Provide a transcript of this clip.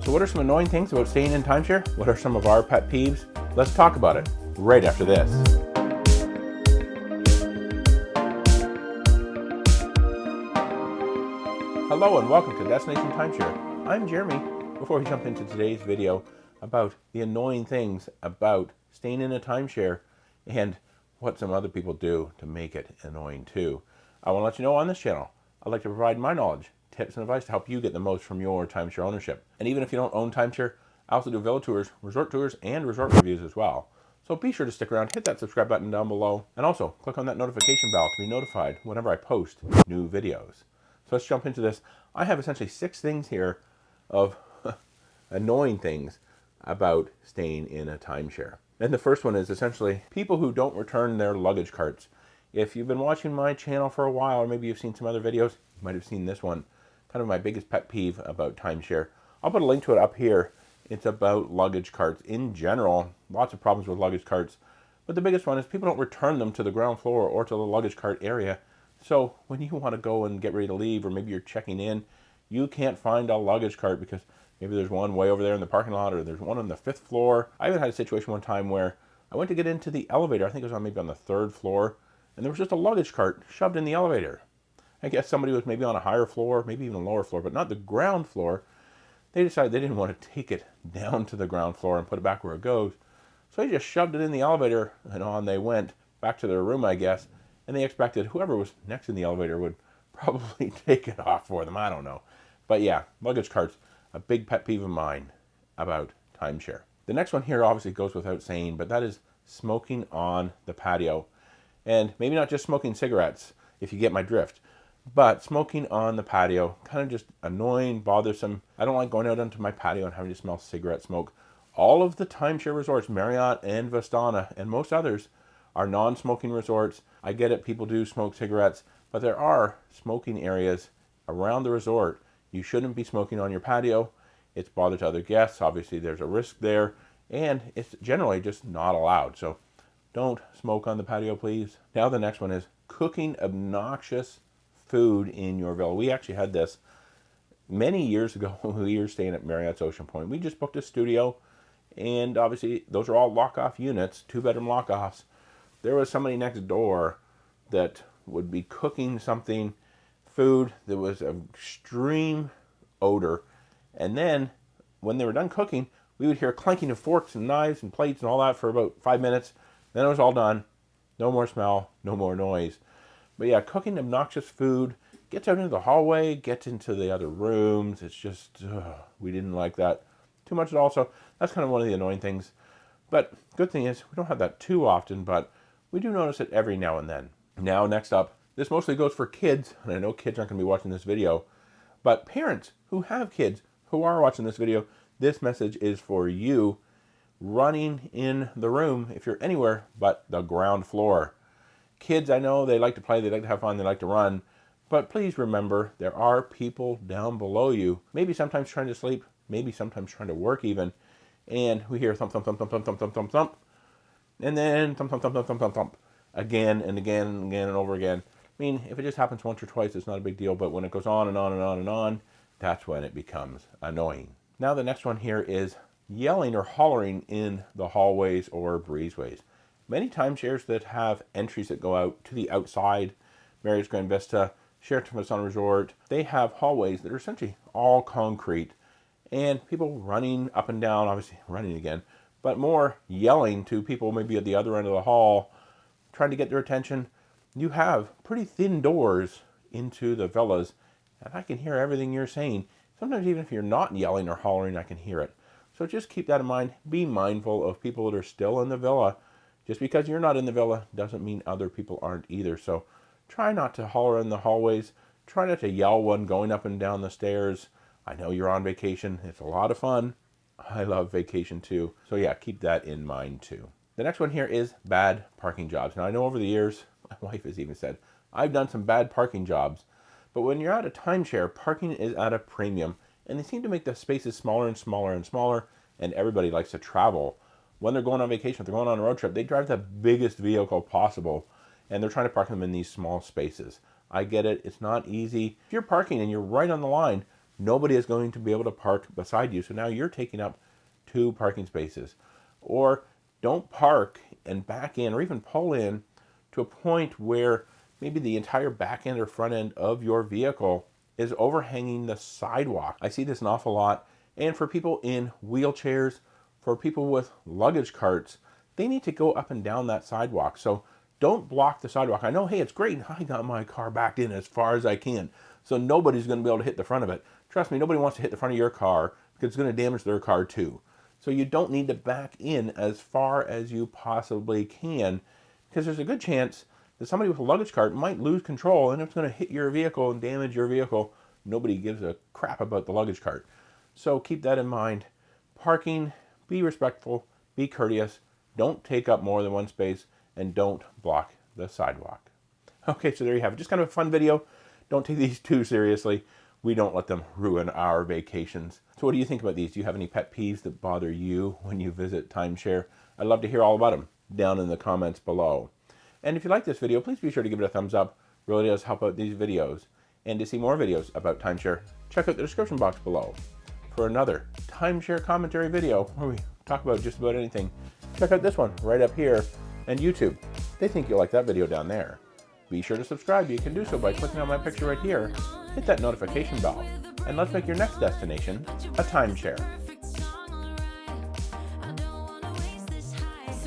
So what are some annoying things about staying in timeshare? What are some of our pet peeves? Let's talk about it right after this. Hello and welcome to Destination Timeshare. I'm Jeremy. Before we jump into today's video about the annoying things about staying in a timeshare and what some other people do to make it annoying too, I want to let you know on this channel, I'd like to provide my knowledge, tips, and advice to help you get the most from your timeshare ownership. And even if you don't own timeshare, I also do villa tours, resort tours, and resort reviews as well. So be sure to stick around, hit that subscribe button down below, and also click on that notification bell to be notified whenever I post new videos. So let's jump into this. I have essentially 6 things here of annoying things about staying in a timeshare. And the first one is essentially people who don't return their luggage carts. If you've been watching my channel for a while, or maybe you've seen some other videos, you might have seen this one. Kind of my biggest pet peeve about timeshare. I'll put a link to it up here. It's about luggage carts in general. Lots of problems with luggage carts. But the biggest one is people don't return them to the ground floor or to the luggage cart area. So when you want to go and get ready to leave, or maybe you're checking in, you can't find a luggage cart because maybe there's one way over there in the parking lot, or there's one on the 5th floor. I even had a situation one time where I went to get into the elevator. I think it was maybe on the 3rd floor, and there was just a luggage cart shoved in the elevator. I guess somebody was maybe on a higher floor, maybe even a lower floor, but not the ground floor. They decided they didn't want to take it down to the ground floor and put it back where it goes. So they just shoved it in the elevator, and on they went back to their room, I guess. And they expected whoever was next in the elevator would probably take it off for them. I don't know. But yeah, luggage carts, a big pet peeve of mine about timeshare. The next one here obviously goes without saying, but that is smoking on the patio. And maybe not just smoking cigarettes, if you get my drift, but smoking on the patio, kind of just annoying, bothersome. I don't like going out onto my patio and having to smell cigarette smoke. All of the timeshare resorts, Marriott and Vistana and most others, are non-smoking resorts. I get it, people do smoke cigarettes, but there are smoking areas around the resort. You shouldn't be smoking on your patio. It's bother to other guests. Obviously, there's a risk there, and it's generally just not allowed. So don't smoke on the patio, please. Now the next one is cooking obnoxious food in your villa. We actually had this many years ago when we were staying at Marriott's Ocean Point. We just booked a studio, and obviously those are all lock-off units, 2-bedroom lock-offs. There was somebody next door that would be cooking something, food that was an extreme odor, and then when they were done cooking, we would hear clanking of forks and knives and plates and all that for about 5 minutes. Then it was all done. No more smell, no more noise. But yeah, cooking obnoxious food gets out into the hallway, gets into the other rooms. It's just, we didn't like that too much at all. So that's kind of one of the annoying things. But good thing is we don't have that too often, but we do notice it every now and then. Now, next up, this mostly goes for kids, and I know kids aren't going to be watching this video, but parents who have kids who are watching this video, this message is for you. Running in the room, if you're anywhere but the ground floor. Kids, I know they like to play, they like to have fun, they like to run, but please remember there are people down below you, maybe sometimes trying to sleep, maybe sometimes trying to work even, and we hear thump, thump, thump, thump, thump, thump, thump, thump, thump, and then thump, thump, thump, thump, thump, thump, thump, again and again and again and over again. I mean, if it just happens once or twice, it's not a big deal, but when it goes on and on and on and on, that's when it becomes annoying. Now the next one here is yelling or hollering in the hallways or breezeways. Many timeshares that have entries that go out to the outside, Marriott's Grand Vista, Sheraton Vistana Resort, they have hallways that are essentially all concrete, and people running up and down, obviously running again, but more yelling to people maybe at the other end of the hall, trying to get their attention. You have pretty thin doors into the villas, and I can hear everything you're saying. Sometimes even if you're not yelling or hollering, I can hear it. So just keep that in mind. Be mindful of people that are still in the villa. Just because you're not in the villa doesn't mean other people aren't either. So try not to holler in the hallways. Try not to yell when going up and down the stairs. I know you're on vacation. It's a lot of fun. I love vacation too. So yeah, keep that in mind too. The next one here is bad parking jobs. Now I know over the years, my wife has even said, I've done some bad parking jobs. But when you're at a timeshare, parking is at a premium. And they seem to make the spaces smaller and smaller and smaller. And everybody likes to travel. When they're going on vacation, if they're going on a road trip, they drive the biggest vehicle possible, and they're trying to park them in these small spaces. I get it. It's not easy. If you're parking and you're right on the line, nobody is going to be able to park beside you. So now you're taking up 2 parking spaces. Or don't park and back in or even pull in to a point where maybe the entire back end or front end of your vehicle is overhanging the sidewalk. I see this an awful lot. And for people in wheelchairs, for people with luggage carts, they need to go up and down that sidewalk. So don't block the sidewalk. I know, hey, it's great. I got my car backed in as far as I can. So nobody's going to be able to hit the front of it. Trust me, nobody wants to hit the front of your car because it's going to damage their car too. So you don't need to back in as far as you possibly can, because there's a good chance that somebody with a luggage cart might lose control, and if it's going to hit your vehicle and damage your vehicle, nobody gives a crap about the luggage cart. So keep that in mind. Parking, be respectful, be courteous, don't take up more than 1 space, and don't block the sidewalk. Okay, so there you have it. Just kind of a fun video. Don't take these too seriously. We don't let them ruin our vacations. So what do you think about these? Do you have any pet peeves that bother you when you visit timeshare? I'd love to hear all about them down in the comments below. And if you like this video, please be sure to give it a thumbs up. It really does help out these videos. And to see more videos about timeshare, check out the description box below. For another timeshare commentary video where we talk about just about anything, check out this one right up here. And YouTube, they think you'll like that video down there. Be sure to subscribe. You can do so by clicking on my picture right here. Hit that notification bell. And let's make your next destination a timeshare.